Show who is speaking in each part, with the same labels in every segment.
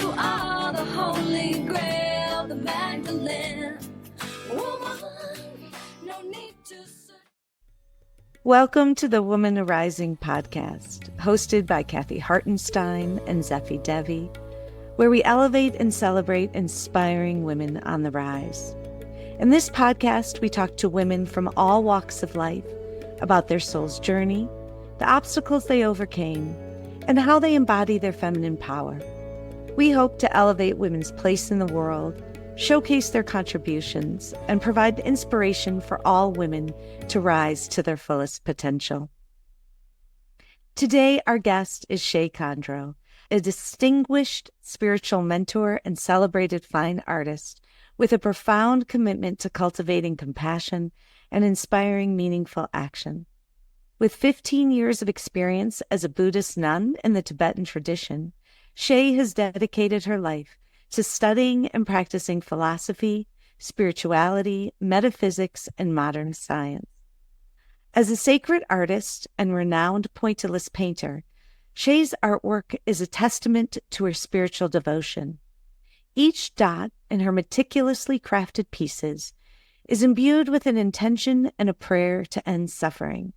Speaker 1: You are the holy grail, the Magdalene. Woman, no need to search.
Speaker 2: Welcome to the Woman Arising podcast, hosted by Kathy Hartenstein and Zephy Devi, where we elevate and celebrate inspiring women on the rise. In this podcast, we talk to women from all walks of life about their soul's journey, the obstacles they overcame, and how they embody their feminine power. We hope to elevate women's place in the world, showcase their contributions, and provide inspiration for all women to rise to their fullest potential. Today, our guest is Shey Khandro, a distinguished spiritual mentor and celebrated fine artist with a profound commitment to cultivating compassion and inspiring meaningful action. With 15 years of experience as a Buddhist nun in the Tibetan tradition, Shey has dedicated her life to studying and practicing philosophy, spirituality, metaphysics, and modern science. As a sacred artist and renowned pointillist painter, Shey's artwork is a testament to her spiritual devotion. Each dot in her meticulously crafted pieces is imbued with an intention and a prayer to end suffering,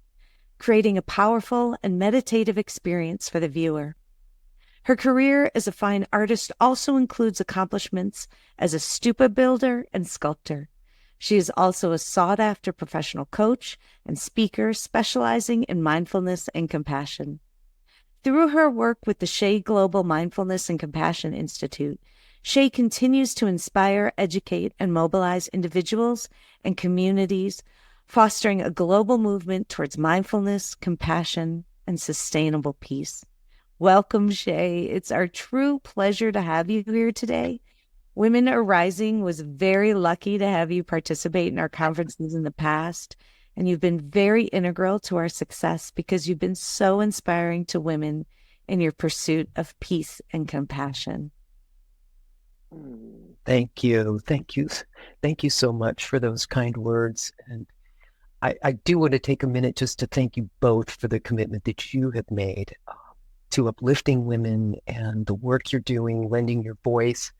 Speaker 2: creating a powerful and meditative experience for the viewer. Her career as a fine artist also includes accomplishments as a stupa builder and sculptor. She is also a sought-after professional coach and speaker specializing in mindfulness and compassion. Through her work with the Shey Global Mindfulness and Compassion Institute, Shey continues to inspire, educate, and mobilize individuals and communities, fostering a global movement towards mindfulness, compassion, and sustainable peace. Welcome, Shey. It's our true pleasure to have you here today. Women Arising was very lucky to have you participate in our conferences in the past, and you've been very integral to our success because you've been so inspiring to women in your pursuit of peace and compassion.
Speaker 3: Thank you. Thank you. Thank you so much for those kind words. And I do want to take a minute just to thank you both for the commitment that you have made to uplifting women and the work you're doing, lending your voice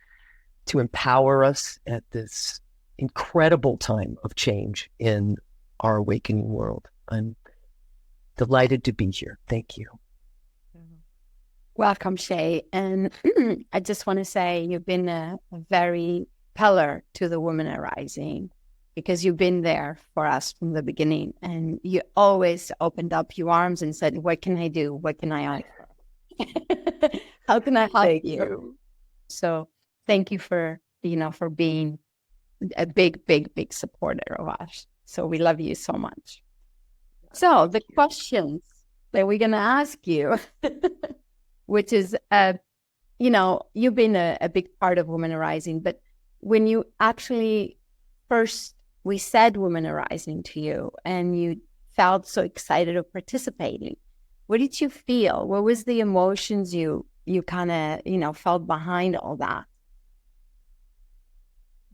Speaker 3: to empower us at this incredible time of change in our awakening world. I'm delighted to be here. Thank you.
Speaker 4: Welcome, Shey. And I just want to say you've been a very pillar to the Women Arising because you've been there for us from the beginning. And you always opened up your arms and said, what can I do? What can I offer? How can I help you? So thank you for being a big supporter of us. So we love you so much. So the questions that we're going to ask you, which is, you've been a big part of Women Arising, but when you actually first, we said Women Arising to you and you felt so excited of participating, what did you feel? What was the emotions you kind of, felt behind all that?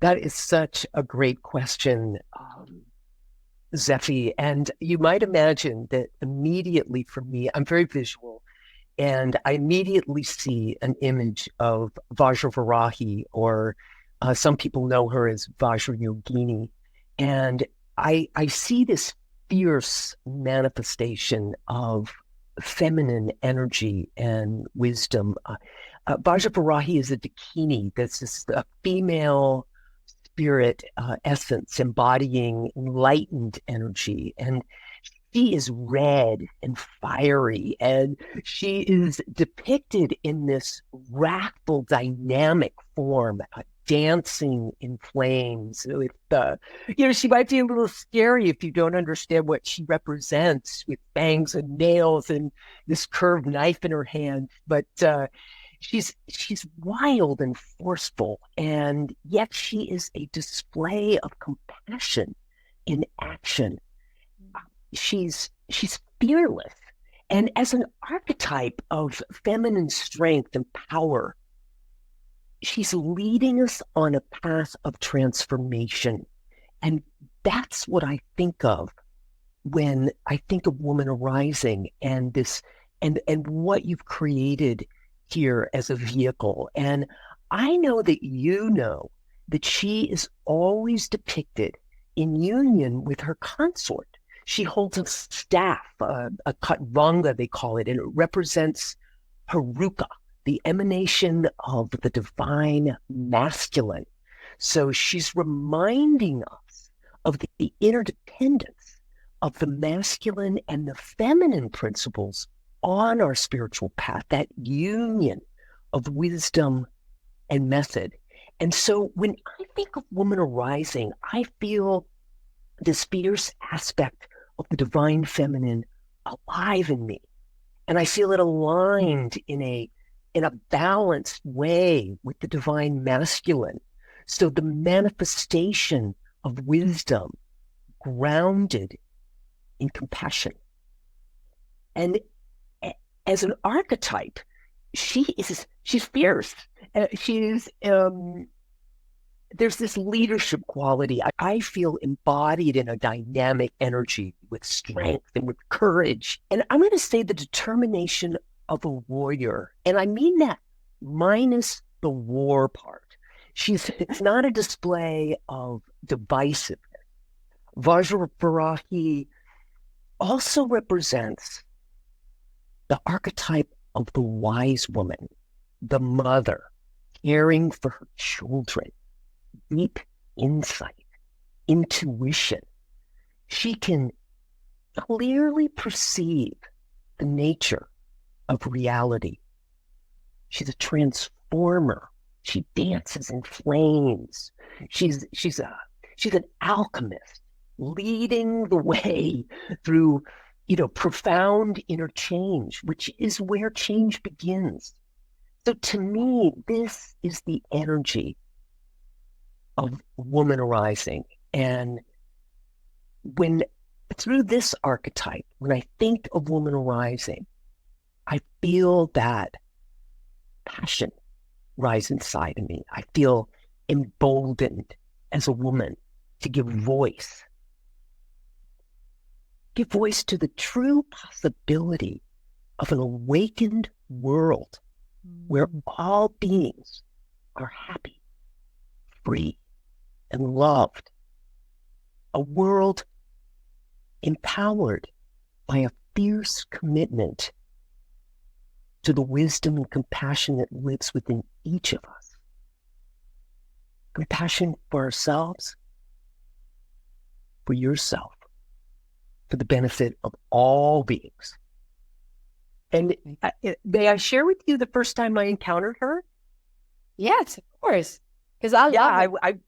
Speaker 3: That is such a great question, Zephy. And you might imagine that immediately for me, I'm very visual, and I immediately see an image of Vajravarahi, or some people know her as Vajrayogini. And I see this fierce manifestation of feminine energy and wisdom. Vajravarahi is a Dakini. This is a female spirit essence embodying enlightened energy. And she is red and fiery, and she is depicted in this wrathful, dynamic form, dancing in flames. With, she might be a little scary if you don't understand what she represents, with fangs and nails and this curved knife in her hand. But she's wild and forceful, and yet she is a display of compassion in action. She's fearless, and as an archetype of feminine strength and power, she's leading us on a path of transformation. And that's what I think of when I think of Women Arising and this, and what you've created here as a vehicle. And I know that she is always depicted in union with her consort. She holds a staff, a katvanga, they call it, and it represents Haruka, the emanation of the divine masculine. So she's reminding us of the interdependence of the masculine and the feminine principles on our spiritual path, that union of wisdom and method. And so when I think of woman arising, I feel this fierce aspect of the divine feminine alive in me. And I feel it aligned in a balanced way with the divine masculine. So the manifestation of wisdom grounded in compassion. And as an archetype, she's fierce. There's this leadership quality. I feel embodied in a dynamic energy with strength and with courage. And I'm going to say the determination of a warrior. And I mean that minus the war part. It's not a display of divisiveness. Vajravarahi also represents the archetype of the wise woman, the mother, caring for her children, deep insight, intuition. She can clearly perceive the nature of reality. She's a transformer. She dances in flames. She's an alchemist, leading the way through, profound inner change, which is where change begins. So to me, this is the energy of woman arising. And through this archetype, when I think of woman arising, I feel that passion rise inside of me. I feel emboldened as a woman to give voice to the true possibility of an awakened world where all beings are happy, free, and loved. A world empowered by a fierce commitment to the wisdom and compassion that lives within each of us. Compassion for ourselves, for yourself, for the benefit of all beings. And may I share with you the first time I encountered her?
Speaker 4: Yes, of course. Because I love it.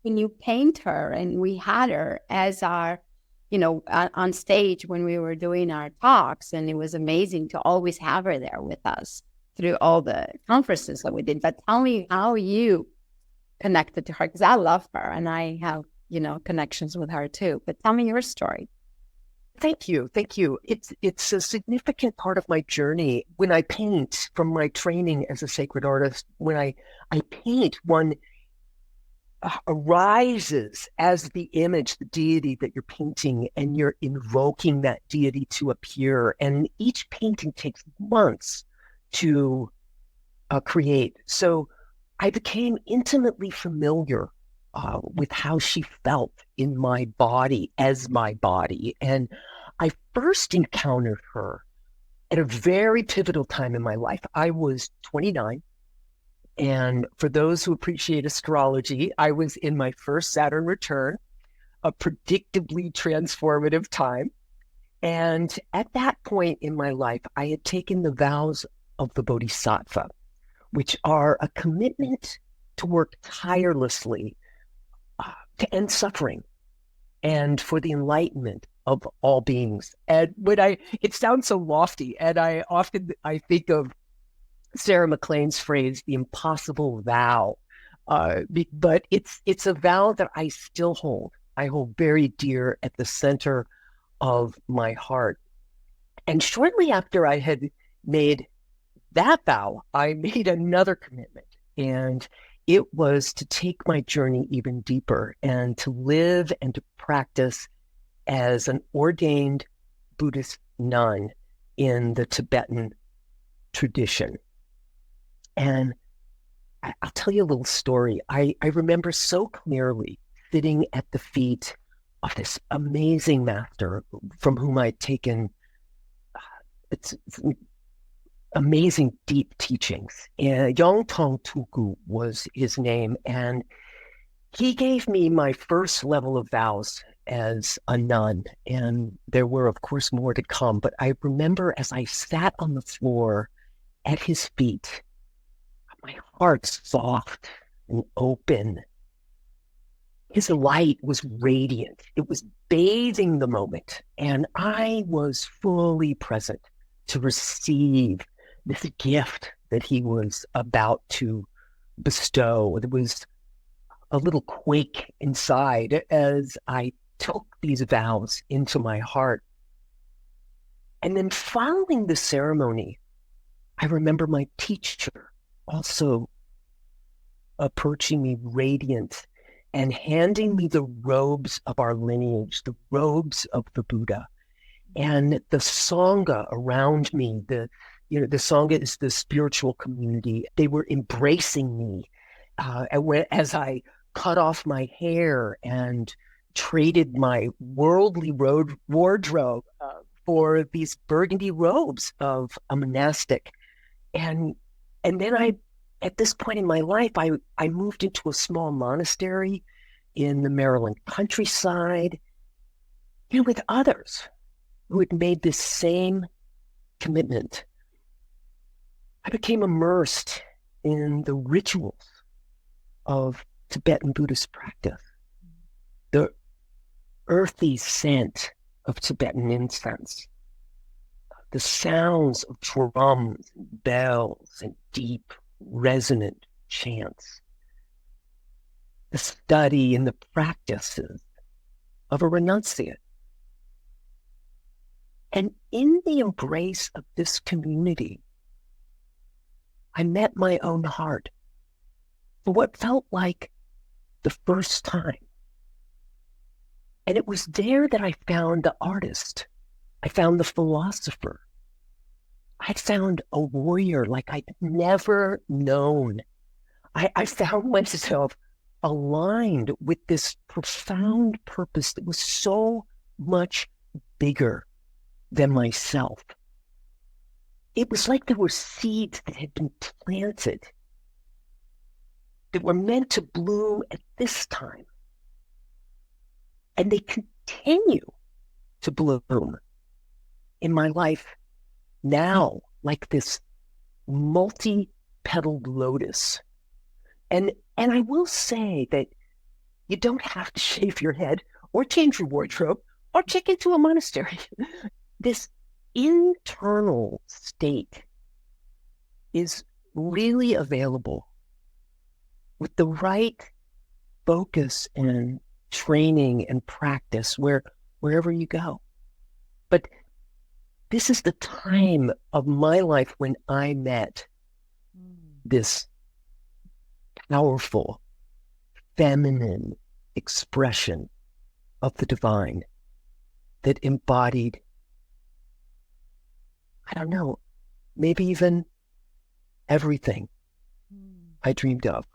Speaker 4: When you paint her, and we had her as our, on stage when we were doing our talks, and it was amazing to always have her there with us through all the conferences that we did. But tell me how you connected to her, because I love her and I have, connections with her too. But tell me your story.
Speaker 3: Thank you. It's a significant part of my journey. When I paint, from my training as a sacred artist, when I paint, one arises as the image, the deity that you're painting, and you're invoking that deity to appear. And each painting takes months to create. So I became intimately familiar with how she felt in my body, as my body. And I first encountered her at a very pivotal time in my life. I was 29. And for those who appreciate astrology, I was in my first Saturn return, a predictably transformative time. And at that point in my life, I had taken the vows of the Bodhisattva, which are a commitment to work tirelessly to end suffering and for the enlightenment of all beings. And it sounds so lofty, and I think of Sarah McLean's phrase, the impossible vow. But it's a vow that I still hold. I hold very dear at the center of my heart. And shortly after I had made that vow, I made another commitment. And it was to take my journey even deeper and to live and to practice as an ordained Buddhist nun in the Tibetan tradition. And I'll tell you a little story. I remember so clearly sitting at the feet of this amazing master from whom I'd taken it's amazing deep teachings. And Yang Tong Tuku was his name. And he gave me my first level of vows as a nun. And there were, of course, more to come. But I remember as I sat on the floor at his feet, my heart soft and open. His light was radiant. It was bathing the moment. And I was fully present to receive this gift that he was about to bestow. There was a little quake inside as I took these vows into my heart. And then following the ceremony, I remember my teacher also approaching me radiant and handing me the robes of our lineage, the robes of the Buddha. And the Sangha around me, the Sangha is the spiritual community. They were embracing me as I cut off my hair and traded my worldly wardrobe for these burgundy robes of a monastic. And then at this point in my life, I moved into a small monastery in the Maryland countryside, with others who had made this same commitment. I became immersed in the rituals of Tibetan Buddhist practice, the earthy scent of Tibetan incense, the sounds of drums and bells and deep, resonant chants, the study and the practices of a renunciate. And in the embrace of this community, I met my own heart for what felt like the first time. And it was there that I found the artist. I found the philosopher. I found a warrior like I'd never known. I found myself aligned with this profound purpose that was so much bigger than myself. It was like there were seeds that had been planted that were meant to bloom at this time. And they continue to bloom in my life now, like this multi-petaled lotus. And I will say that you don't have to shave your head or change your wardrobe or check into a monastery. This internal state is really available with the right focus and training and practice wherever you go. But this is the time of my life when I met this powerful, feminine expression of the divine that embodied, I don't know, maybe even everything I dreamed of.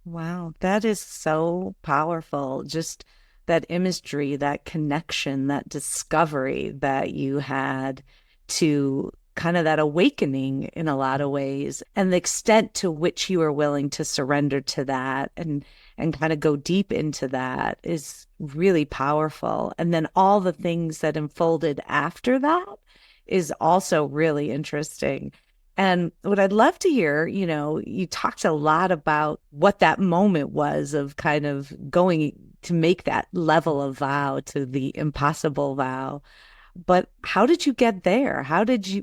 Speaker 2: Wow, that is so powerful. Just that imagery, that connection, that discovery that you had to kind of that awakening in a lot of ways, and the extent to which you were willing to surrender to that and kind of go deep into that is really powerful. And then all the things that unfolded after that is also really interesting. And what I'd love to hear, you talked a lot about what that moment was of kind of going to make that level of vow to the impossible vow. But how did you get there?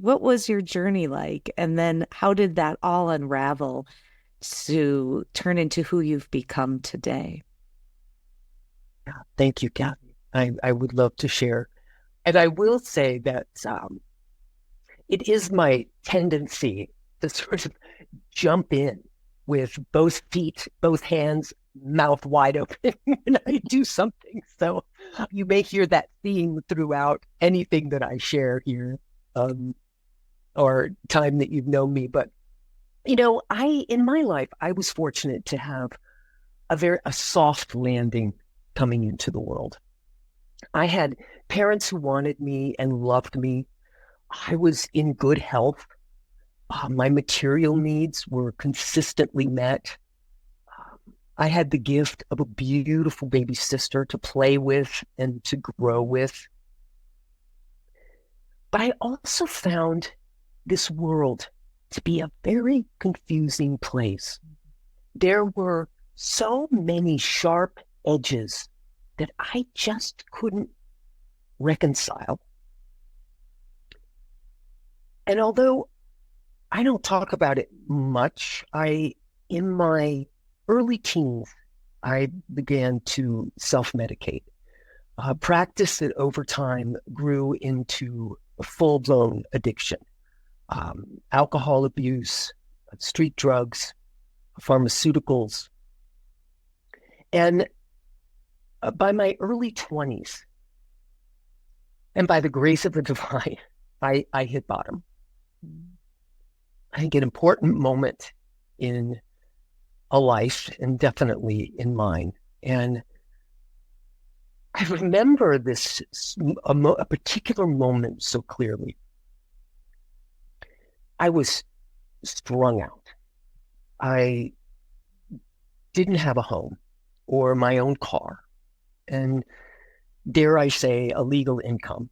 Speaker 2: What was your journey like? And then how did that all unravel to turn into who you've become today?
Speaker 3: Yeah, thank you, Kathy. I would love to share. And I will say that it is my tendency to sort of jump in with both feet, both hands, mouth wide open when I do something. So you may hear that theme throughout anything that I share here, or time that you've known me. But In my life, I was fortunate to have a soft landing coming into the world. I had parents who wanted me and loved me. I was in good health. My material needs were consistently met. I had the gift of a beautiful baby sister to play with and to grow with. But I also found this world to be a very confusing place. There were so many sharp edges that I just couldn't reconcile. And although I don't talk about it much, in my early teens, I began to self-medicate. A practice that over time grew into a full-blown addiction. Alcohol abuse, street drugs, pharmaceuticals. And by my early 20s, and by the grace of the divine, I hit bottom. I think an important moment in a life, and definitely in mine. And I remember a particular moment so clearly. I was strung out. I didn't have a home or my own car, and dare I say, a legal income.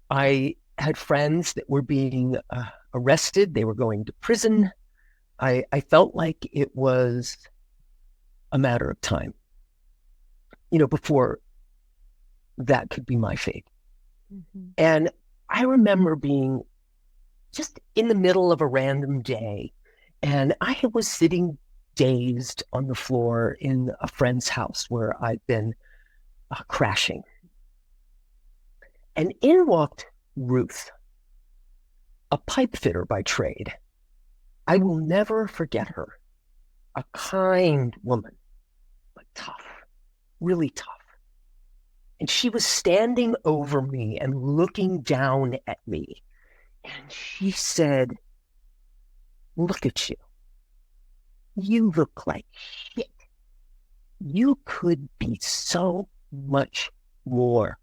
Speaker 3: I had friends that were being arrested. They were going to prison. I felt like it was a matter of time, before that could be my fate. Mm-hmm. And I remember being just in the middle of a random day, and I was sitting dazed on the floor in a friend's house where I'd been crashing. And in walked Ruth, a pipe fitter by trade. I will never forget her. A kind woman, but tough, really tough. And she was standing over me and looking down at me. And she said, "Look at you. You look like shit. You could be so much more."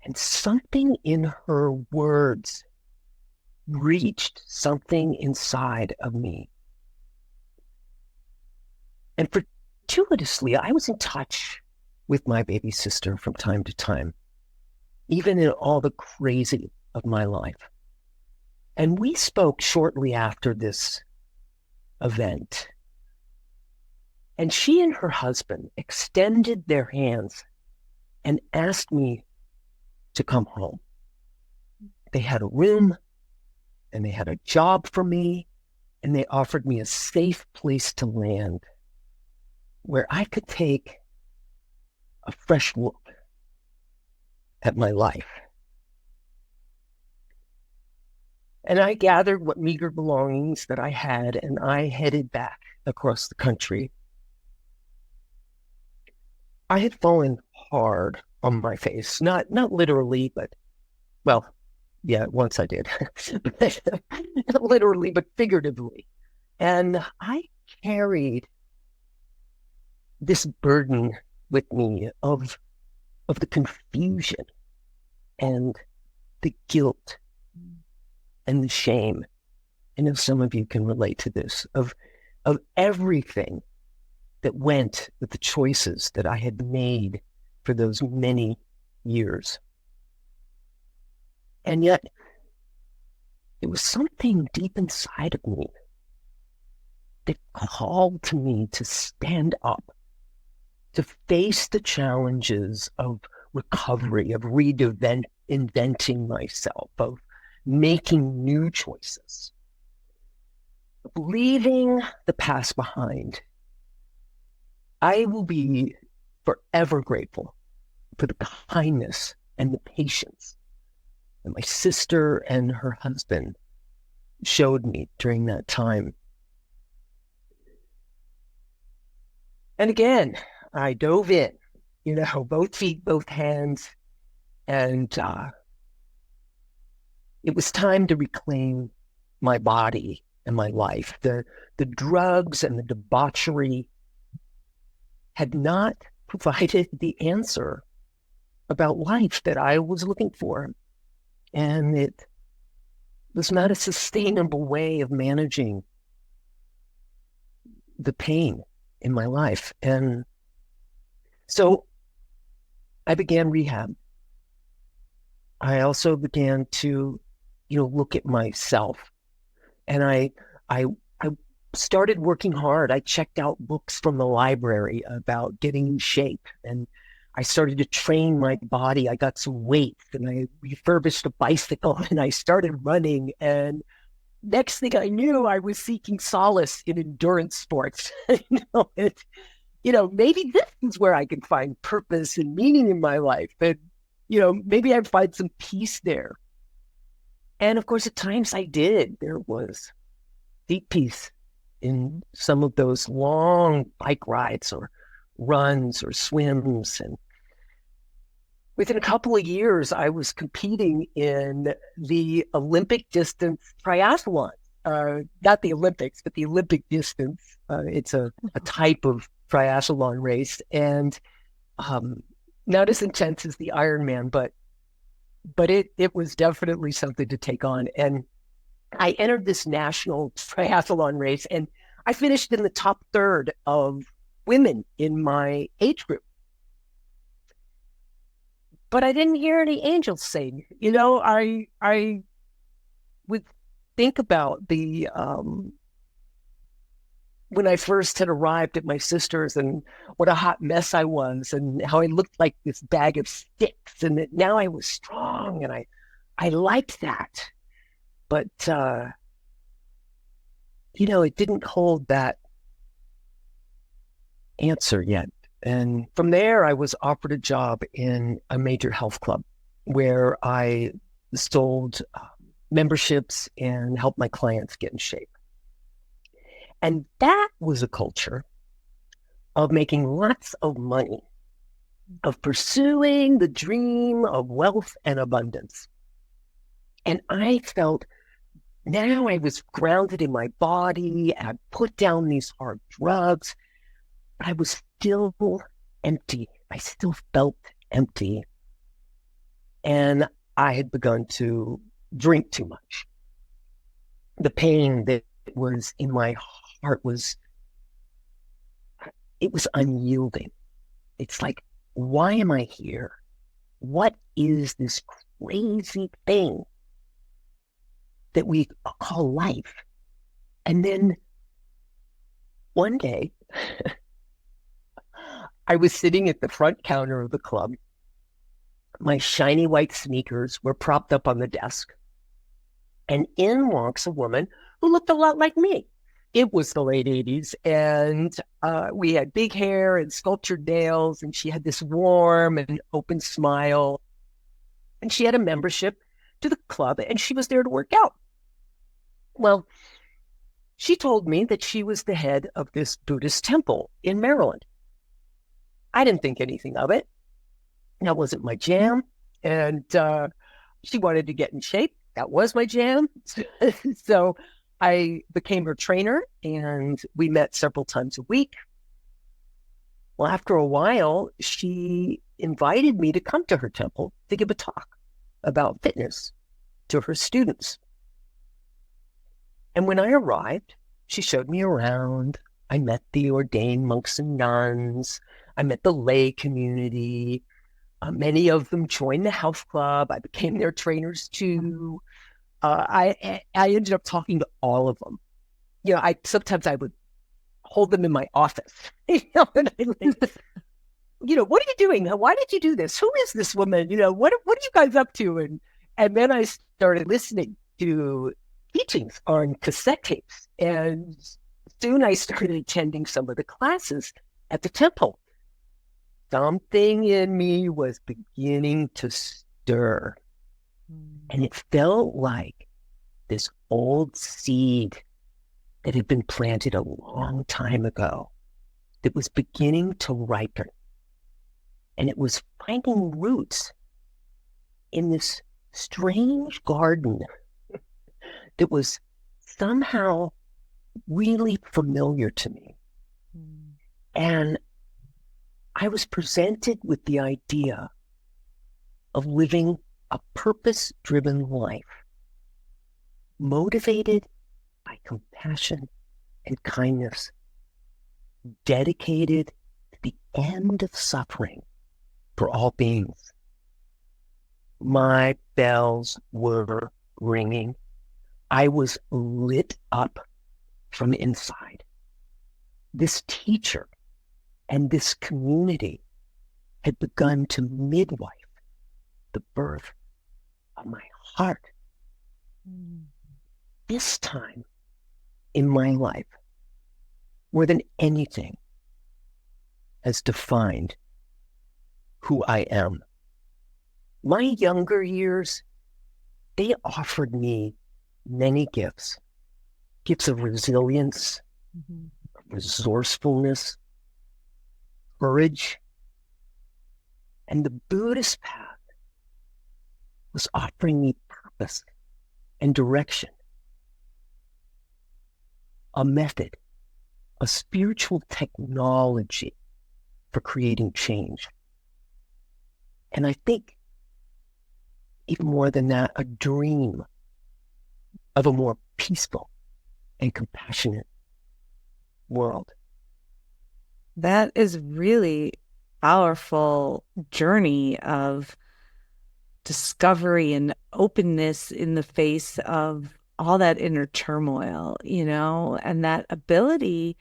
Speaker 3: And something in her words reached something inside of me. And fortuitously, I was in touch with my baby sister from time to time, even in all the crazy of my life. And we spoke shortly after this event. And she and her husband extended their hands and asked me to come home. They had a room, and they had a job for me, and they offered me a safe place to land where I could take a fresh look at my life. And I gathered what meager belongings that I had, and I headed back across the country. I had fallen hard on my face, not literally, but, well, yeah, once I did. Not literally, but figuratively. And I carried this burden with me of the confusion and the guilt and the shame. I know some of you can relate to this, of everything that went with the choices that I had made for those many years. And yet, it was something deep inside of me that called to me to stand up, to face the challenges of recovery, of reinventing myself, of making new choices, of leaving the past behind. I will be forever grateful for the kindness and the patience that my sister and her husband showed me during that time. And again, I dove in, both feet, both hands, and it was time to reclaim my body and my life. The drugs and the debauchery had not provided the answer about life that I was looking for. And it was not a sustainable way of managing the pain in my life. And so I began rehab. I also began to, look at myself. And I started working hard. I checked out books from the library about getting in shape, and I started to train my body. I got some weights, and I refurbished a bicycle, and I started running. And next thing I knew, I was seeking solace in endurance sports. Maybe this is where I can find purpose and meaning in my life. And, maybe I'd find some peace there. And of course, at times I did. There was deep peace in some of those long bike rides or runs or swims. And within a couple of years, I was competing in the Olympic distance triathlon. Not the Olympics, but the Olympic distance. It's a type of triathlon race, and not as intense as the Ironman, but it was definitely something to take on. And I entered this national triathlon race, and I finished in the top third of women in my age group. But I didn't hear any angels sing. I would think about the when I first had arrived at my sister's and what a hot mess I was, and how I looked like this bag of sticks, and that now I was strong, and I liked that. But, it didn't hold that answer yet. And from there, I was offered a job in a major health club where I sold memberships and helped my clients get in shape. And that was a culture of making lots of money, of pursuing the dream of wealth and abundance. And I felt now I was grounded in my body. I put down these hard drugs, but I was still empty. I still felt empty. And I had begun to drink too much. The pain that was in my heart was unyielding. It's like, why am I here? What is this crazy thing that we call life? And then one day, I was sitting at the front counter of the club. My shiny white sneakers were propped up on the desk. And in walks a woman who looked a lot like me. It was the late 80s, and we had big hair and sculptured nails, and she had this warm and open smile. And she had a membership to the club, and she was there to work out. Well, she told me that she was the head of this Buddhist temple in Maryland. I didn't think anything of it. That wasn't my jam. And she wanted to get in shape. That was my jam. So I became her trainer, and we met several times a week. Well, after a while, she invited me to come to her temple to give a talk about fitness to her students. And when I arrived, she showed me around. I met the ordained monks and nuns. I met the lay community. Many of them joined the health club. I became their trainers too. I ended up talking to all of them. Sometimes I would hold them in my office. And what are you doing? Why did you do this? Who is this woman? What are you guys up to? And then I started listening to teachings on cassette tapes, and soon I started attending some of the classes at the temple. Something in me was beginning to stir. And it felt like this old seed that had been planted a long time ago that was beginning to ripen. And it was finding roots in this strange garden that was somehow really familiar to me. And I was presented with the idea of living a purpose-driven life, motivated by compassion and kindness, dedicated to the end of suffering for all beings. My bells were ringing. I was lit up from inside. This teacher and this community had begun to midwife the birth of my heart. This time in my life, more than anything, has defined who I am. My younger years, they offered me many gifts of resilience, resourcefulness, courage. And the Buddhist path was offering me purpose and direction, a method, a spiritual technology for creating change. And I think even more than that, a dream of a more peaceful and compassionate world.
Speaker 2: That is really powerful journey of discovery and openness in the face of all that inner turmoil, and that ability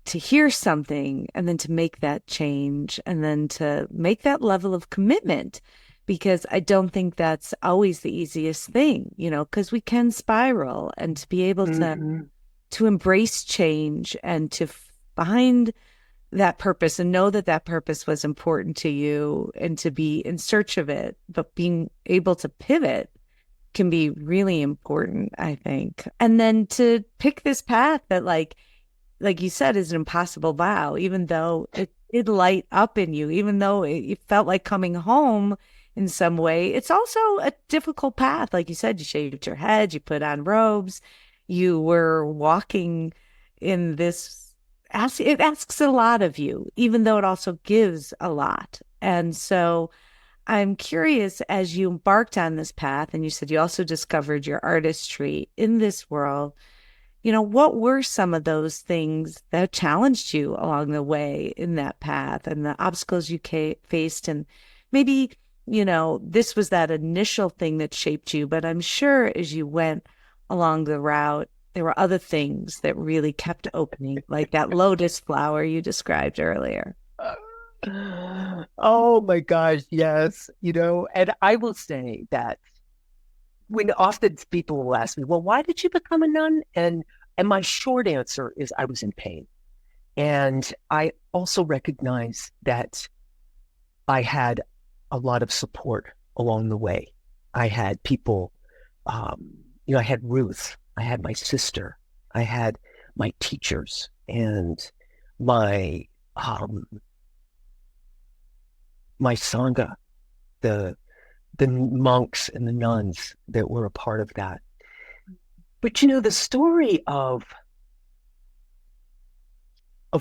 Speaker 2: to hear something and then to make that change and then to make that level of commitment, because I don't think that's always the easiest thing, because we can spiral, and to be able to embrace change and to find that purpose and know that that purpose was important to you and to be in search of it, but being able to pivot can be really important, I think. And then to pick this path that like you said, is an impossible vow, even though it did light up in you, even though it felt like coming home in some way. It's also a difficult path. Like you said, you shaved your head, you put on robes, you were walking in this. It asks a lot of you, even though it also gives a lot. And so I'm curious, as you embarked on this path, and you said you also discovered your artistry in this world, what were some of those things that challenged you along the way in that path and the obstacles you faced? And maybe, this was that initial thing that shaped you, but I'm sure as you went along the route, there were other things that really kept opening, like that lotus flower you described earlier.
Speaker 3: Oh my gosh, yes. And I will say that when often people will ask me, well, why did you become a nun? And my short answer is I was in pain. And I also recognize that I had a lot of support along the way. I had people, I had Ruth, I had my sister, I had my teachers and my Sangha, the monks and the nuns that were a part of that. But the story of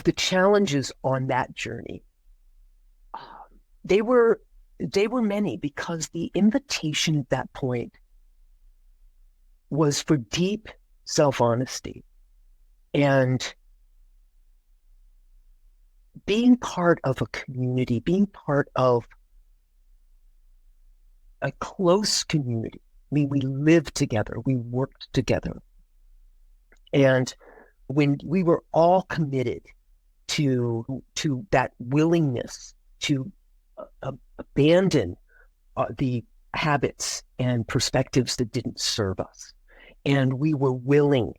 Speaker 3: the challenges on that journey, they were many, because the invitation at that point was for deep self-honesty and being part of a community, being part of a close community. I mean, we lived together, we worked together. And when we were all committed to that willingness to abandon the habits and perspectives that didn't serve us, and we were willing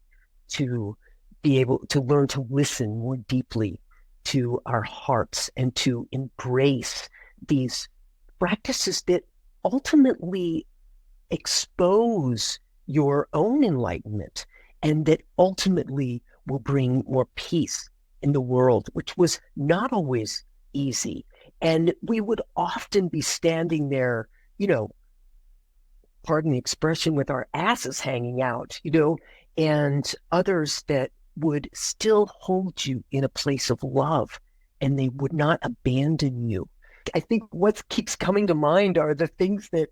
Speaker 3: to be able to learn to listen more deeply to our hearts and to embrace these practices that ultimately expose your own enlightenment and that ultimately will bring more peace in the world, which was not always easy. And we would often be standing there, pardon the expression, with our asses hanging out, and others that would still hold you in a place of love, and they would not abandon you. I think what keeps coming to mind are the things that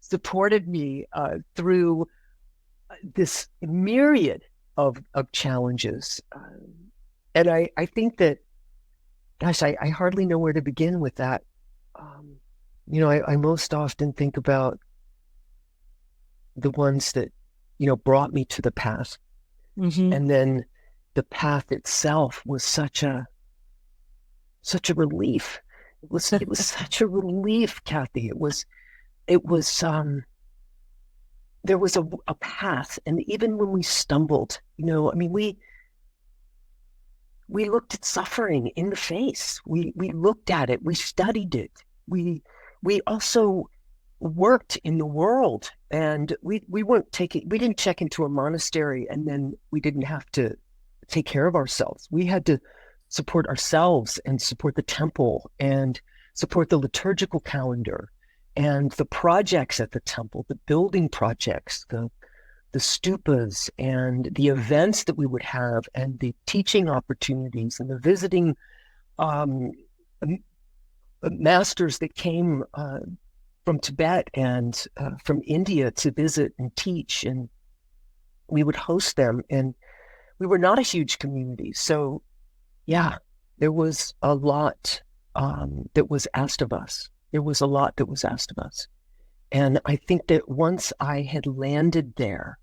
Speaker 3: supported me through this myriad of challenges. And I think that, gosh, I hardly know where to begin with that. I most often think about the ones that, brought me to the path.
Speaker 2: Mm-hmm.
Speaker 3: And then the path itself was such a relief. It was such a relief, Kathy. It was there was a path. And even when we stumbled, we looked at suffering in the face. We looked at it. We studied it. We also worked in the world, and we didn't check into a monastery and then we didn't have to take care of ourselves. We had to support ourselves and support the temple and support the liturgical calendar and the projects at the temple, the building projects, the stupas and the events that we would have, and the teaching opportunities and the visiting masters that came from Tibet and from India to visit and teach, and we would host them. And we were not a huge community, so yeah, there was a lot that was asked of us. There was a lot that was asked of us. And I think that once I had landed there,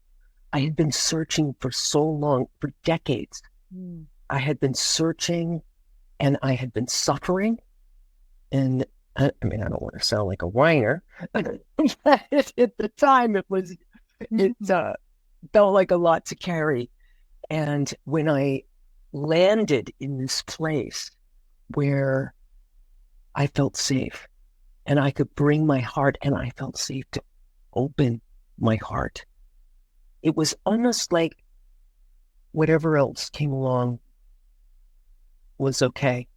Speaker 3: I had been searching for so long, for decades. I had been searching, and I had been suffering. And I don't want to sound like a whiner, but at the time it felt like a lot to carry. And when I landed in this place where I felt safe and I could bring my heart, and I felt safe to open my heart, it was almost like whatever else came along was okay.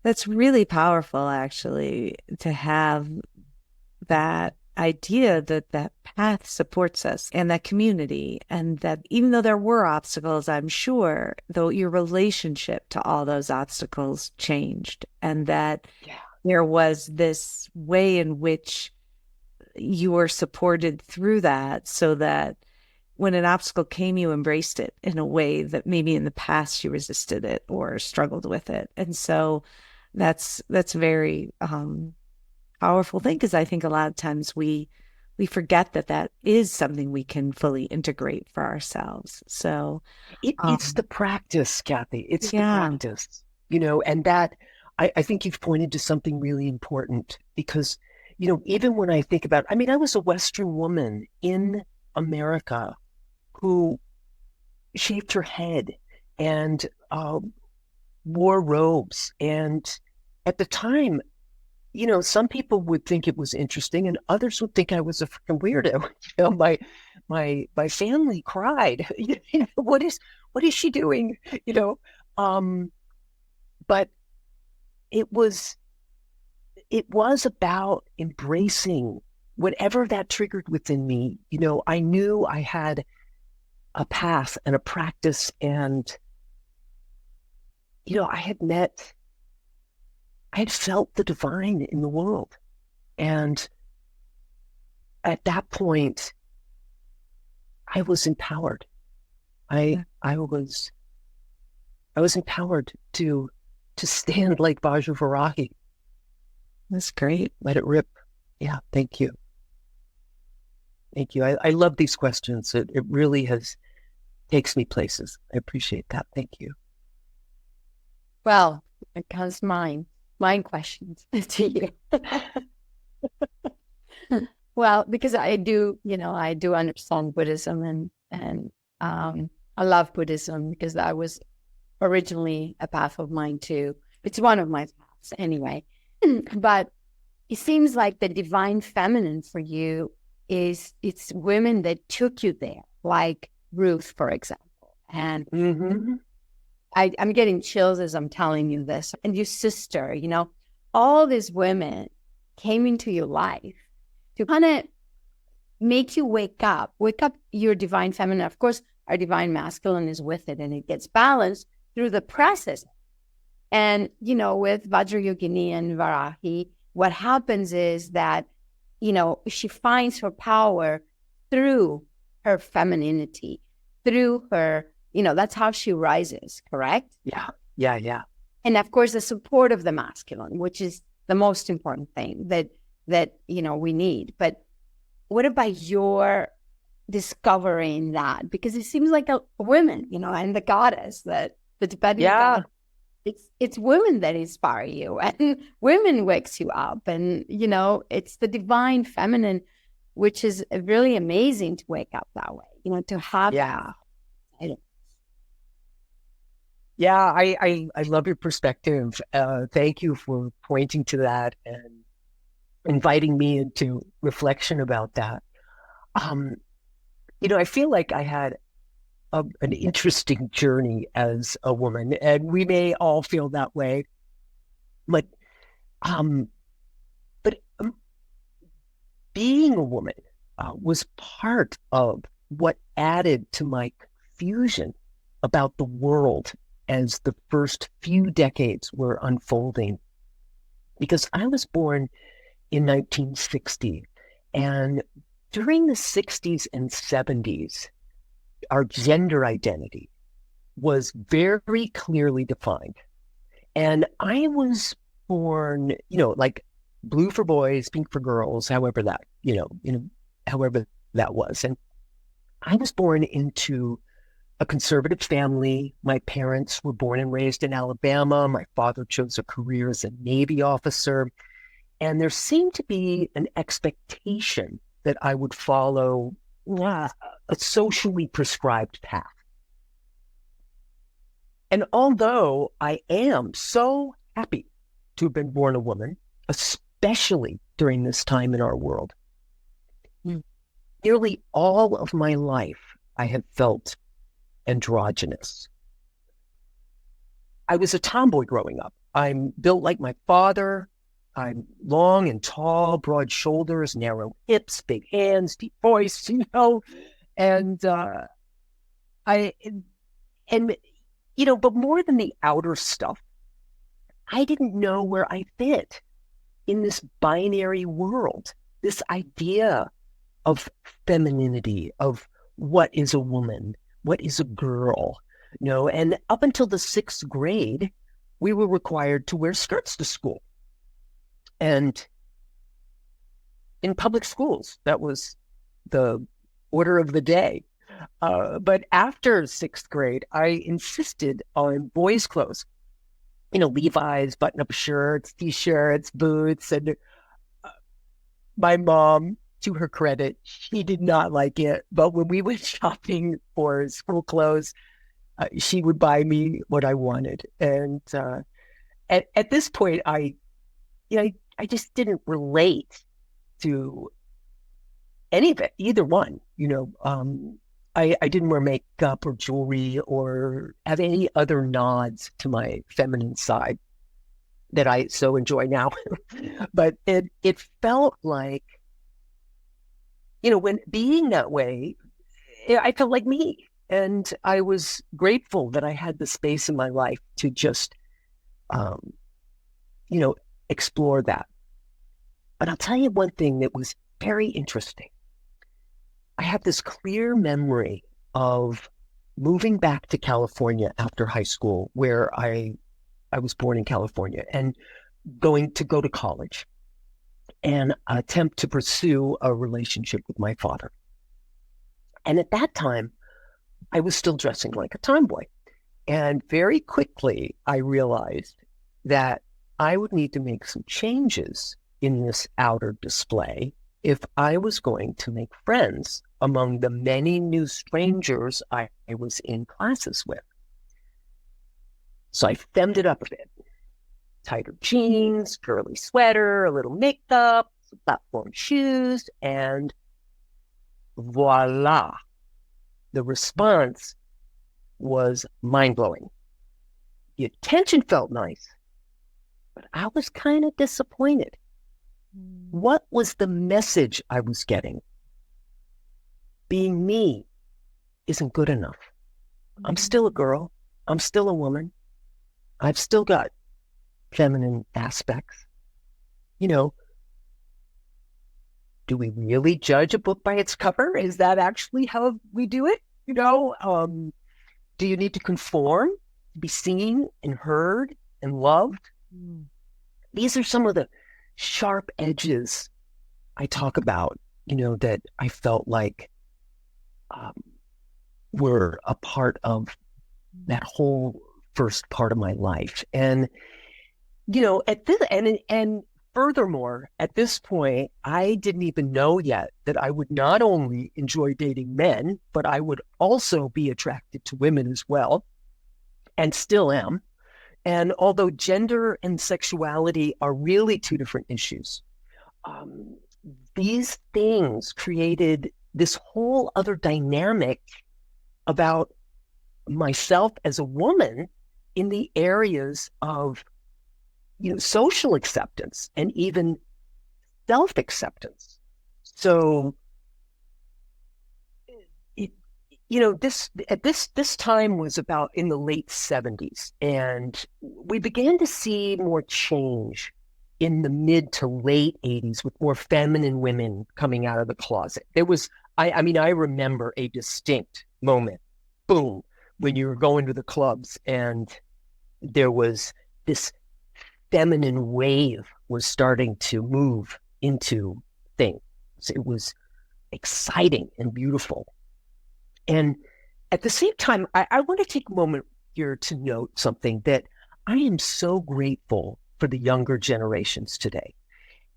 Speaker 2: That's really powerful, actually, to have that idea that that path supports us and that community, and that even though there were obstacles, I'm sure, though, your relationship to all those obstacles changed, and that there was this way in which you were supported through that, so that when an obstacle came, you embraced it in a way that maybe in the past you resisted it or struggled with it. And so that's very powerful thing, because I think a lot of times we forget that is something we can fully integrate for ourselves. So
Speaker 3: it's the practice, Kathy. It's the practice, and that I think you've pointed to something really important, because, even when I think about, I was a Western woman in America who shaved her head and wore robes. And at the time, some people would think it was interesting, and others would think I was a freaking weirdo. My family cried. What is she doing? But it was about embracing whatever that triggered within me. I knew I had a path and a practice, and I had felt the divine in the world. And at that point, I was empowered. I was empowered to stand like Vajravarahi.
Speaker 2: that's great.
Speaker 3: Let it rip. Yeah, thank you. Thank you. I love these questions. It really takes me places. I appreciate that. Thank you.
Speaker 4: Well, it comes mine questions to you. Well, because I do understand Buddhism, and I love Buddhism because that was originally a path of mine too. It's one of my paths anyway. But it seems like the divine feminine for you it's women that took you there, like Ruth, for example. And I'm getting chills as I'm telling you this. And your sister, all these women came into your life to kind of make you wake up your divine feminine. Of course, our divine masculine is with it, and it gets balanced through the process. And, with Vajrayogini and Varahi, what happens is that, she finds her power through her femininity, through her, that's how she rises, correct?
Speaker 3: Yeah.
Speaker 4: And of course, the support of the masculine, which is the most important thing that we need. But what about your discovering that? Because it seems like a woman, and the goddess, the Tibetan goddess, it's women that inspire you, and women wakes you up, and it's the divine feminine, which is really amazing to wake up that way. To have
Speaker 3: I love your perspective. Thank you for pointing to that and inviting me into reflection about that. I feel like I had an interesting journey as a woman, and we may all feel that way. But being a woman was part of what added to my confusion about the world as the first few decades were unfolding. Because I was born in 1960, and during the 60s and 70s, our gender identity was very clearly defined. And I was born, like blue for boys, pink for girls, however that was. And I was born into a conservative family. My parents were born and raised in Alabama. My father chose a career as a Navy officer. And there seemed to be an expectation that I would follow a socially prescribed path. And although I am so happy to have been born a woman, especially during this time in our world, nearly all of my life I have felt androgynous. I was a tomboy growing up. I'm built like my father. I'm long and tall, broad shoulders, narrow hips, big hands, deep voice, and but more than the outer stuff, I didn't know where I fit in this binary world, this idea of femininity, of what is a woman, what is a girl, and up until the 6th grade, we were required to wear skirts to school. And in public schools, that was the order of the day. But after 6th grade, I insisted on boys' clothes, Levi's, button-up shirts, T-shirts, boots. And my mom, to her credit, she did not like it. But when we went shopping for school clothes, she would buy me what I wanted. And at this point, I just didn't relate to any of it, either one. I didn't wear makeup or jewelry or have any other nods to my feminine side that I so enjoy now. But it felt like, when being that way, I felt like me. And I was grateful that I had the space in my life to just, explore that. But I'll tell you one thing that was very interesting. I have this clear memory of moving back to California after high school, where I was born in California, and going to go to college and attempt to pursue a relationship with my father. And at that time, I was still dressing like a tomboy. And very quickly, I realized that I would need to make some changes in this outer display if I was going to make friends among the many new strangers I was in classes with. So I femmed it up a bit. Tighter jeans, curly sweater, a little makeup, some platform shoes, and voila. The response was mind-blowing. The attention felt nice, but I was kind of disappointed. What was the message I was getting? being me isn't good enough. I'm still a girl. I'm still a woman. I've still got feminine aspects. You know, do we really judge a book by its cover? Is that actually how we do it? You know, do you need to conform, be seen and heard and loved? These are some of the sharp edges I talk about, you know, that I felt like were a part of that whole first part of my life. And, you know, at this, and furthermore, at this point, I didn't even know yet that I would not only enjoy dating men, but I would also be attracted to women as well, and still am. And although gender and sexuality are really two different issues, these things created this whole other dynamic about myself as a woman in the areas of, you know, social acceptance and even self-acceptance. So, you know, this time was about in the late 70s, and we began to see more change in the mid to late 80s with more feminine women coming out of the closet. There was, I mean, I remember a distinct moment, boom, when you were going to the clubs and there was this feminine wave was starting to move into things. It was exciting and beautiful. And at the same time, I want to take a moment here to note something, that I am so grateful for the younger generations today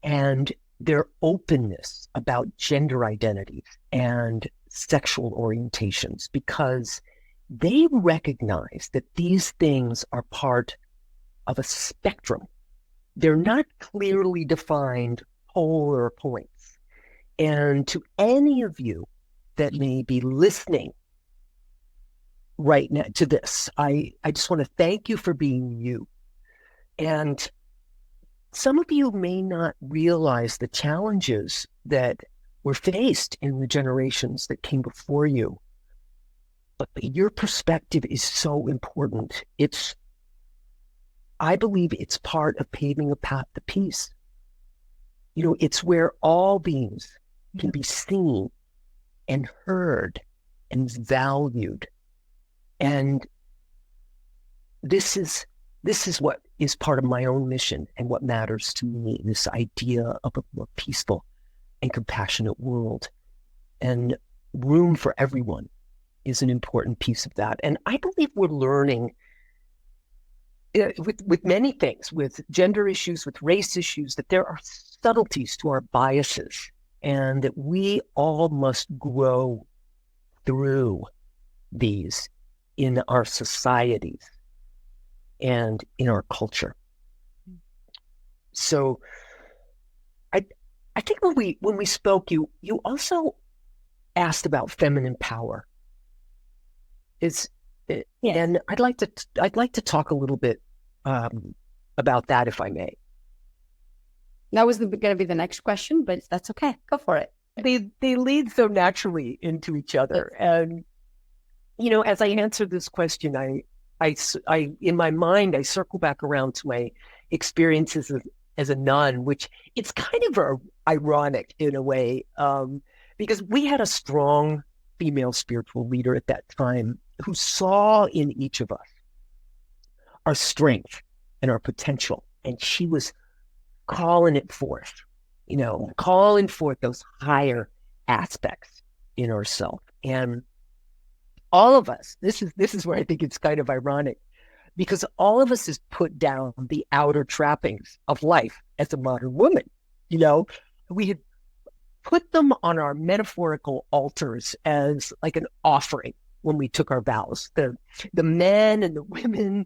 Speaker 3: and their openness about gender identities and sexual orientations, because they recognize that these things are part of a spectrum. They're not clearly defined polar points. And to any of you that may be listening right now to this, I just want to thank you for being you. And some of you may not realize the challenges that were faced in the generations that came before you, but your perspective is so important. I believe it's part of paving a path to peace. You know, it's where all beings can be seen and heard and valued. And this is what is part of my own mission and what matters to me, this idea of a more peaceful and compassionate world. And room for everyone is an important piece of that. And I believe we're learning with many things, with gender issues, with race issues, that there are subtleties to our biases and that we all must grow through these in our societies and in our culture. So I think when we spoke, you also asked about feminine power. And I'd like to talk a little bit about that, if I may.
Speaker 4: That was going to be the next question, but that's okay. Go for it.
Speaker 3: They lead so naturally into each other. And, you know, as I answer this question, I in my mind, I circle back around to my experiences as a nun, which it's kind of ironic in a way, because we had a strong female spiritual leader at that time who saw in each of us our strength and our potential. And she was calling it forth, you know, calling forth those higher aspects in ourselves. And all of us, this is where I think it's kind of ironic, because all of us has put down the outer trappings of life as a modern woman. You know, we had put them on our metaphorical altars as like an offering when we took our vows. The men and the women,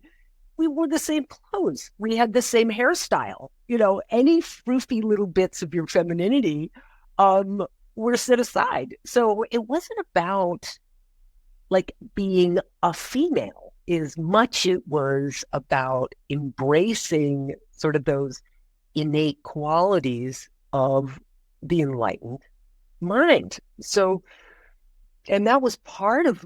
Speaker 3: we wore the same clothes. We had the same hairstyle. You know, any froofy little bits of your femininity were set aside. So it wasn't about like being a female as much it was about embracing sort of those innate qualities of the enlightened mind. So And that was part of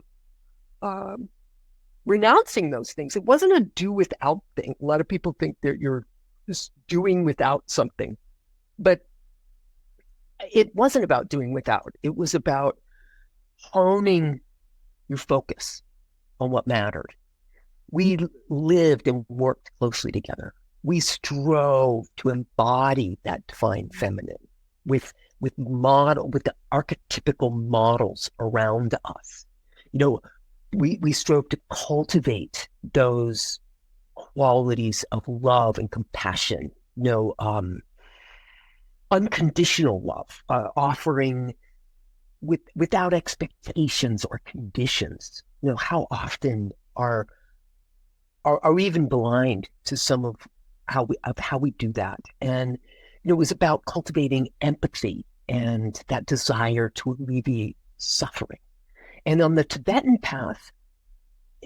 Speaker 3: renouncing those things. It wasn't a do without thing. A lot of people think that you're just doing without something, but it wasn't about doing without. It was about honing your focus on what mattered. We lived and worked closely together. We strove to embody that divine feminine with the archetypical models around us. We strove to cultivate those qualities of love and compassion, unconditional love, offering without expectations or conditions. How often are we even blind to some of how we do that? And it was about cultivating empathy and that desire to alleviate suffering. And on the Tibetan path,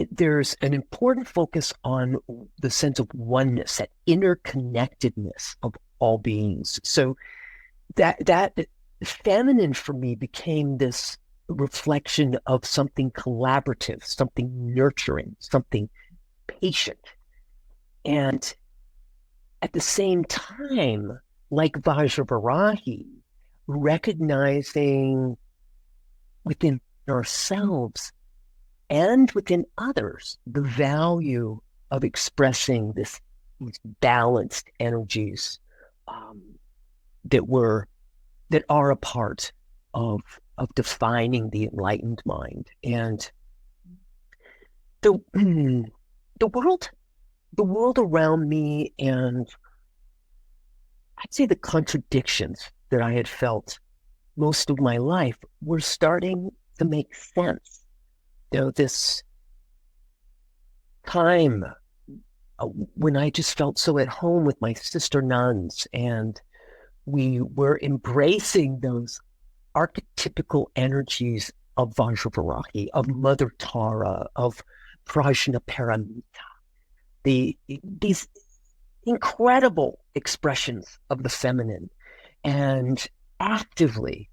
Speaker 3: there's an important focus on the sense of oneness, that interconnectedness of all beings. So that feminine for me became this reflection of something collaborative, something nurturing, something patient. And at the same time, like Vajravarahi, recognizing within ourselves and within others the value of expressing these balanced energies that are a part of defining the enlightened mind. And the world around me, and I'd say the contradictions that I had felt most of my life, were starting to make sense. This time when I just felt so at home with my sister nuns, and we were embracing those archetypical energies of Vajravarahi, of Mother Tara, of Prajnaparamita, these incredible expressions of the feminine, and actively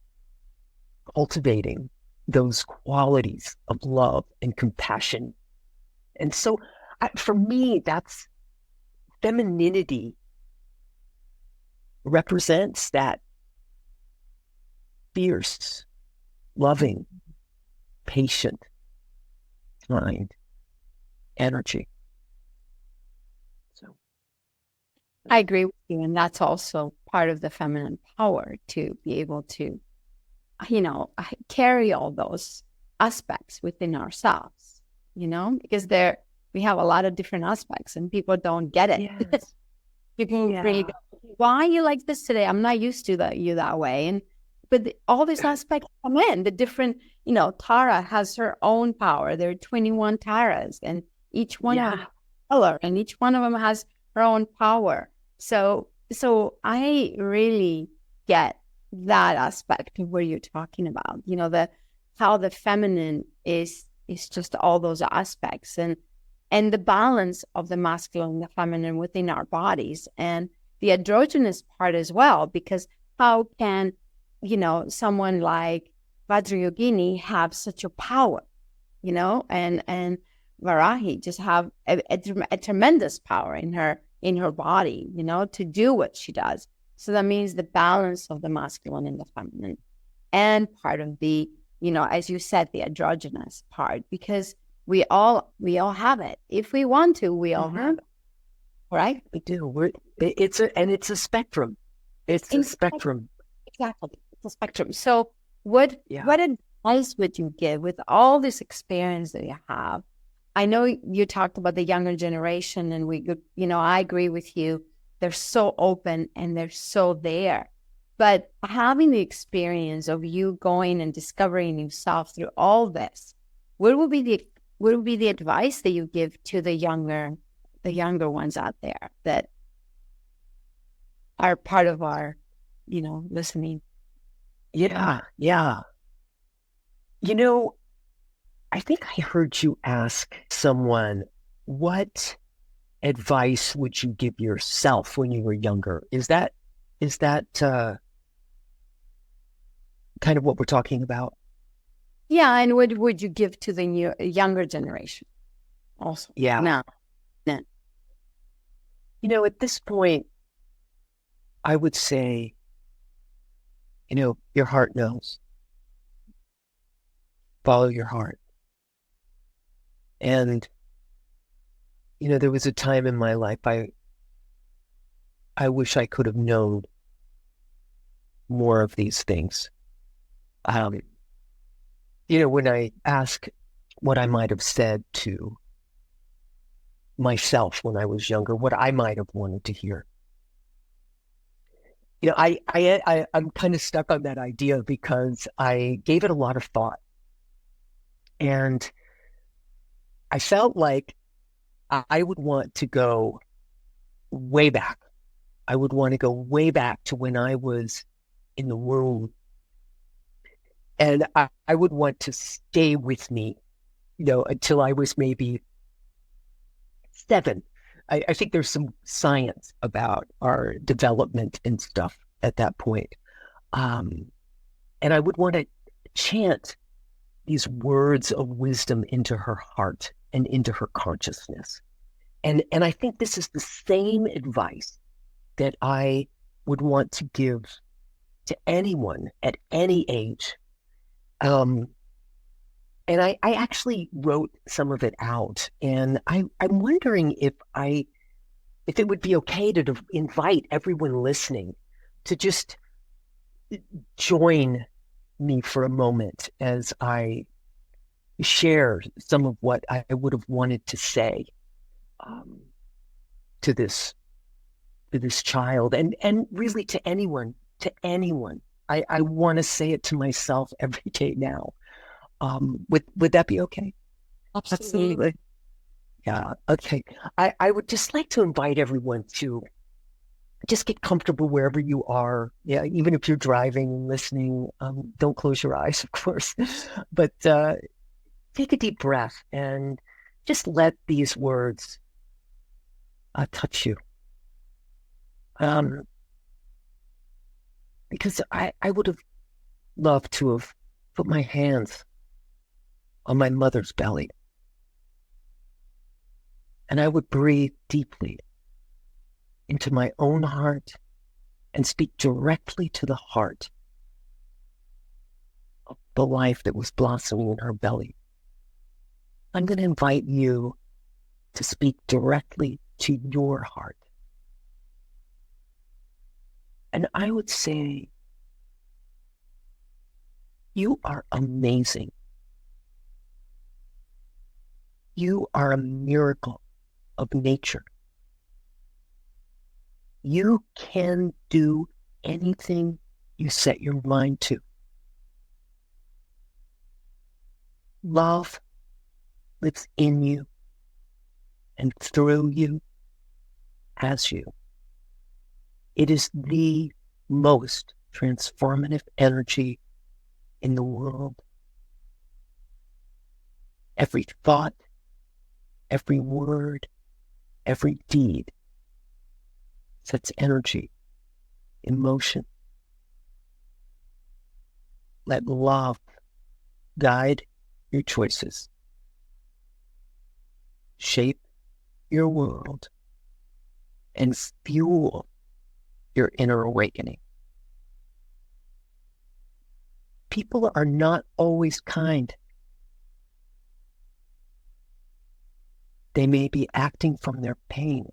Speaker 3: cultivating those qualities of love and compassion. And so for me, that's femininity represents that fierce, loving, patient, kind energy. So
Speaker 4: I agree with you. And that's also part of the feminine power, to be able to, carry all those aspects within ourselves, because we have a lot of different aspects and people don't get it.
Speaker 2: Yes.
Speaker 4: People really go, why are you like this today? I'm not used to you that way. But all these aspects come in. The different, Tara has her own power. There are 21 Taras, and each one of them has color, and each one of them has her own power. So I really get that aspect of what you're talking about. How the feminine is just all those aspects, and the balance of the masculine and the feminine within our bodies, and the androgynous part as well. Because how can someone like Vajrayogini have such a power, and Varahi just have a tremendous power in her body, to do what she does. So that means the balance of the masculine and the feminine, and part of the, as you said, the androgynous part, because we all have it. If we want to, we all have it. Right?
Speaker 3: we do. It's a spectrum. It's a spectrum.
Speaker 4: Exactly. It's a spectrum. So what advice would you give with all this experience that you have? I know you talked about the younger generation, and I agree with you. They're so open and they're so there. But having the experience of you going and discovering yourself through all this, what would be the advice that you give to the younger ones out there that are part of our, listening?
Speaker 3: Yeah. I think I heard you ask someone, what advice would you give yourself when you were younger? Is that kind of what we're talking about?
Speaker 4: Yeah, and what would you give to the younger generation also?
Speaker 3: Yeah.
Speaker 4: Now,
Speaker 3: At this point, I would say, your heart knows. Follow your heart. And, there was a time in my life I wish I could have known more of these things. When I ask what I might have said to myself when I was younger, what I might have wanted to hear. I'm kind of stuck on that idea because I gave it a lot of thought. And I felt like I would want to go way back. I would want to go way back to when I was in the womb. And I would want to stay with me, until I was maybe 7. I think there's some science about our development and stuff at that point. And I would want to chant these words of wisdom into her heart and into her consciousness. And I think this is the same advice that I would want to give to anyone at any age. And I actually wrote some of it out, and I'm wondering if it would be okay to invite everyone listening to just join me for a moment as I share some of what I would have wanted to say to this child, and really to anyone. I want to say it to myself every day now. Would that be okay?
Speaker 2: Absolutely.
Speaker 3: Yeah. Okay. I would just like to invite everyone to just get comfortable wherever you are. Yeah. Even if you're driving and listening, don't close your eyes, of course, but take a deep breath and just let these words touch you. Because I would have loved to have put my hands on my mother's belly, and I would breathe deeply into my own heart and speak directly to the heart of the life that was blossoming in her belly. I'm going to invite you to speak directly to your heart. And I would say, you are amazing. You are a miracle of nature. You can do anything you set your mind to. Love lives in you and through you, as you. It is the most transformative energy in the world. Every thought, every word, every deed sets energy in motion. Let love guide your choices, shape your world, and fuel your inner awakening. People are not always kind. They may be acting from their pain.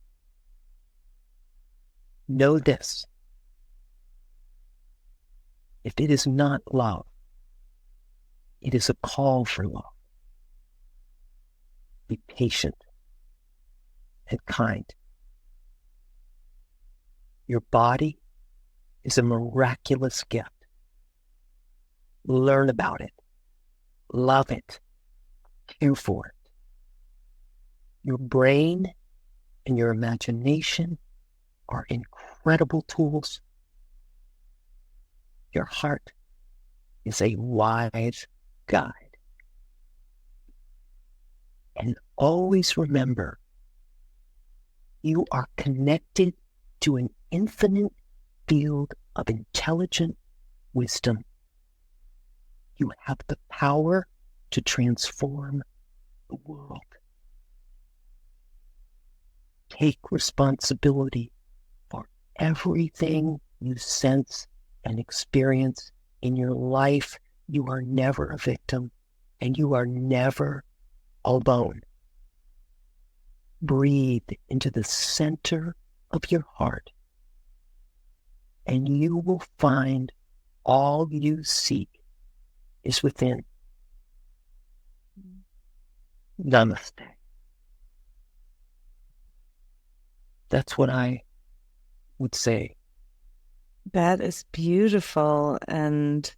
Speaker 3: Know this: if it is not love, it is a call for love. Be patient and kind. Your body is a miraculous gift. Learn about it. Love it. Care for it. Your brain and your imagination are incredible tools. Your heart is a wise guide. And always remember, you are connected to an infinite field of intelligent wisdom. You have the power to transform the world. Take responsibility for everything you sense and experience in your life. You are never a victim, and you are never alone. Breathe into the center of your heart, and you will find all you seek is within. Namaste. That's what I would say.
Speaker 2: That is beautiful and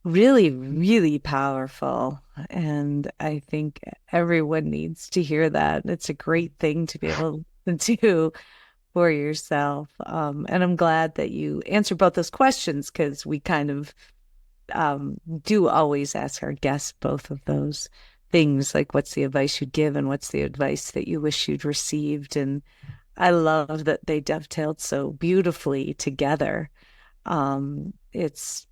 Speaker 2: really, really powerful. And I think everyone needs to hear that. It's a great thing to be able to do for yourself. And I'm glad that you answered both those questions, because we kind of do always ask our guests both of those things, like what's the advice you'd give and what's the advice that you wish you'd received. And I love that they dovetailed so beautifully together. It's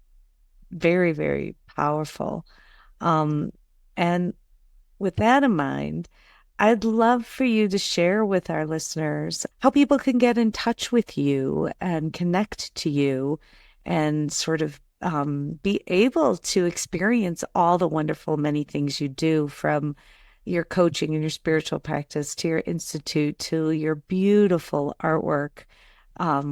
Speaker 2: very, very powerful. And with that in mind, I'd love for you to share with our listeners how people can get in touch with you and connect to you and sort of be able to experience all the wonderful many things you do, from your coaching and your spiritual practice to your institute to your beautiful artwork,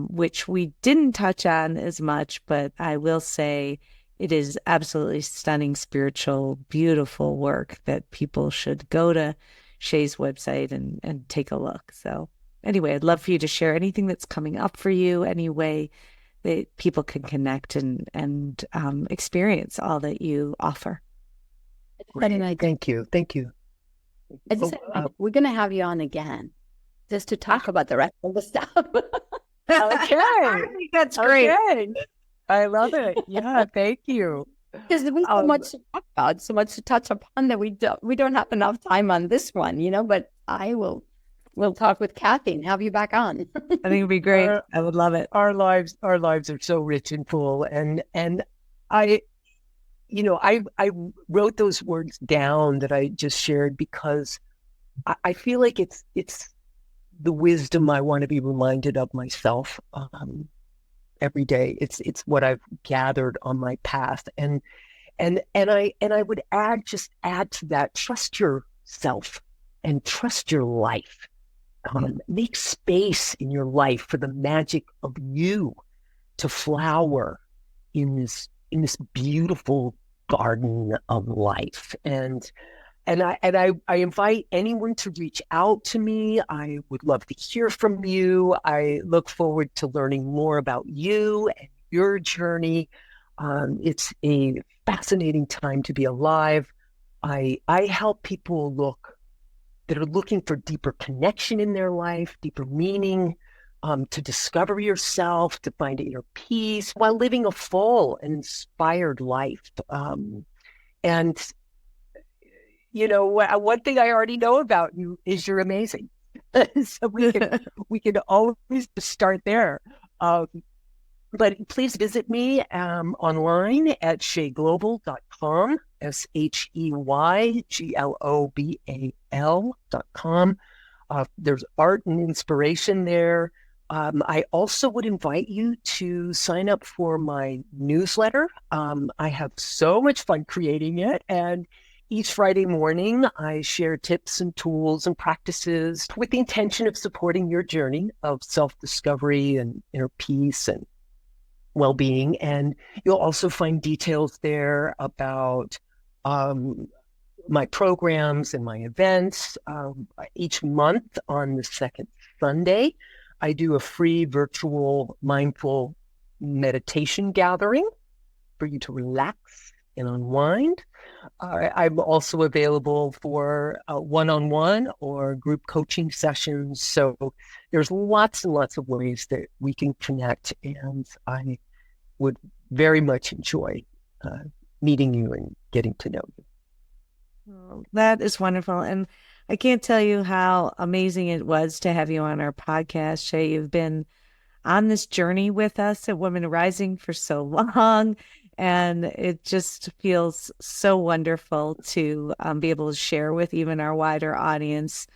Speaker 2: which we didn't touch on as much, but I will say it is absolutely stunning, spiritual, beautiful work that people should go to Shey's website and take a look. So anyway, I'd love for you to share anything that's coming up for you, any way that people can connect and experience all that you offer.
Speaker 3: Thank you. Thank you.
Speaker 4: I just said, we're going to have you on again just to talk about the rest of the stuff.
Speaker 3: Okay.
Speaker 2: I think that's great.
Speaker 3: Okay. I love it. Yeah, thank you.
Speaker 4: Because there's so much to talk about, so much to touch upon that we don't have enough time on this one, but we'll talk with Kathy and have you back on.
Speaker 2: I think it'd be great. I would love it.
Speaker 3: Our lives are so rich and full, and I wrote those words down that I just shared because I feel like it's the wisdom I want to be reminded of myself every day. It's what I've gathered on my path, and I would add to that, trust yourself and trust your life. Make space in your life for the magic of you to flower in this beautiful garden of life. And I invite anyone to reach out to me. I would love to hear from you. I look forward to learning more about you and your journey. It's a fascinating time to be alive. I help people that are looking for deeper connection in their life, deeper meaning, to discover yourself, to find inner peace while living a full and inspired life. And one thing I already know about you is you're amazing. So we can always start there. But please visit me online at sheyglobal.com, SHEYGLOBAL.com. There's art and inspiration there. I also would invite you to sign up for my newsletter. I have so much fun creating it, and each Friday morning, I share tips and tools and practices with the intention of supporting your journey of self-discovery and inner peace and well-being. And you'll also find details there about my programs and my events. Each month on the second Sunday, I do a free virtual mindful meditation gathering for you to relax and unwind. I'm also available for one-on-one or group coaching sessions. So there's lots and lots of ways that we can connect, and I would very much enjoy meeting you and getting to know you.
Speaker 2: Oh, that is wonderful. And I can't tell you how amazing it was to have you on our podcast, Shey. You've been on this journey with us at Women Rising for so long, And it just feels so wonderful to be able to share with even our wider audience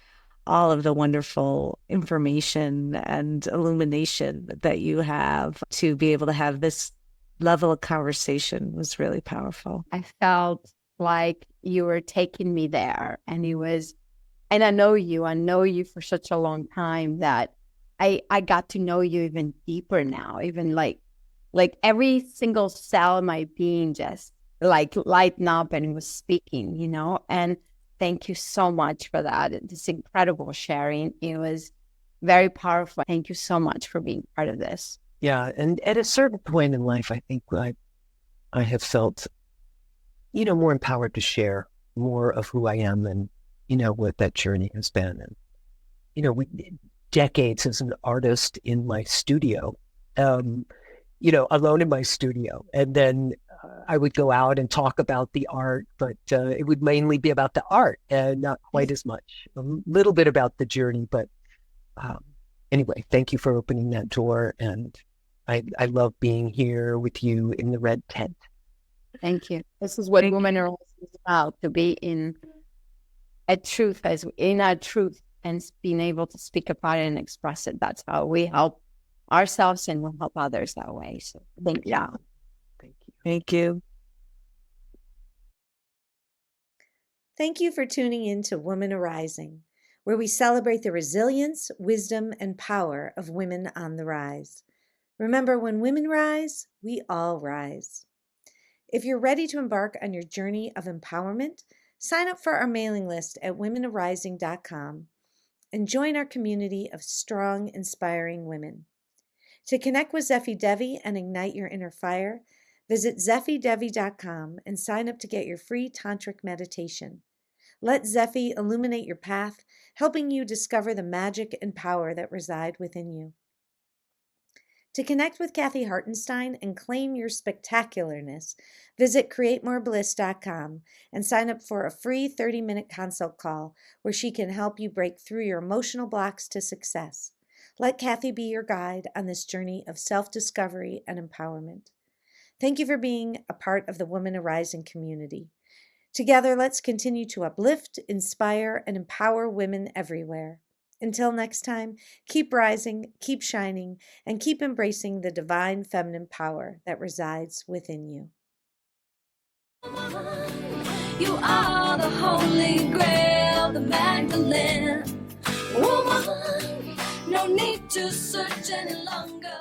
Speaker 2: all of the wonderful information and illumination that you have. To be able to have this level of conversation was really powerful.
Speaker 4: I felt like you were taking me there, and and I know you for such a long time that I got to know you even deeper now, even like every single cell of my being just like lighten up and was speaking, and thank you so much for that. This incredible sharing. It was very powerful. Thank you so much for being part of this.
Speaker 3: Yeah. And at a certain point in life, I think I have felt, more empowered to share more of who I am and, what that journey has been. And, decades as an artist in my studio, alone in my studio. And then I would go out and talk about the art, but it would mainly be about the art and not quite as much. A little bit about the journey, but anyway, thank you for opening that door. And I love being here with you in the red tent.
Speaker 4: Thank you. This is what Women Are is about, to be in our truth and being able to speak about it and express it. That's how we help ourselves and we'll help others that way. So thank you.
Speaker 3: Thank you.
Speaker 2: Thank you.
Speaker 5: Thank you for tuning in to Women Arising, where we celebrate the resilience, wisdom, and power of women on the rise. Remember, when women rise, we all rise. If you're ready to embark on your journey of empowerment, sign up for our mailing list at womenarising.com and join our community of strong, inspiring women. To connect with Zephy Devi and ignite your inner fire, visit zephydevi.com and sign up to get your free tantric meditation. Let Zephy illuminate your path, helping you discover the magic and power that reside within you. To connect with Kathy Hartenstein and claim your spectacularness, visit createmorebliss.com and sign up for a free 30-minute consult call where she can help you break through your emotional blocks to success. Let Kathy be your guide on this journey of self-discovery and empowerment. Thank you for being a part of the Women Arising community. Together, let's continue to uplift, inspire, and empower women everywhere. Until next time, keep rising, keep shining, and keep embracing the divine feminine power that resides within you.
Speaker 1: You are the holy grail, the Magdalene. Woman, no need to search any longer.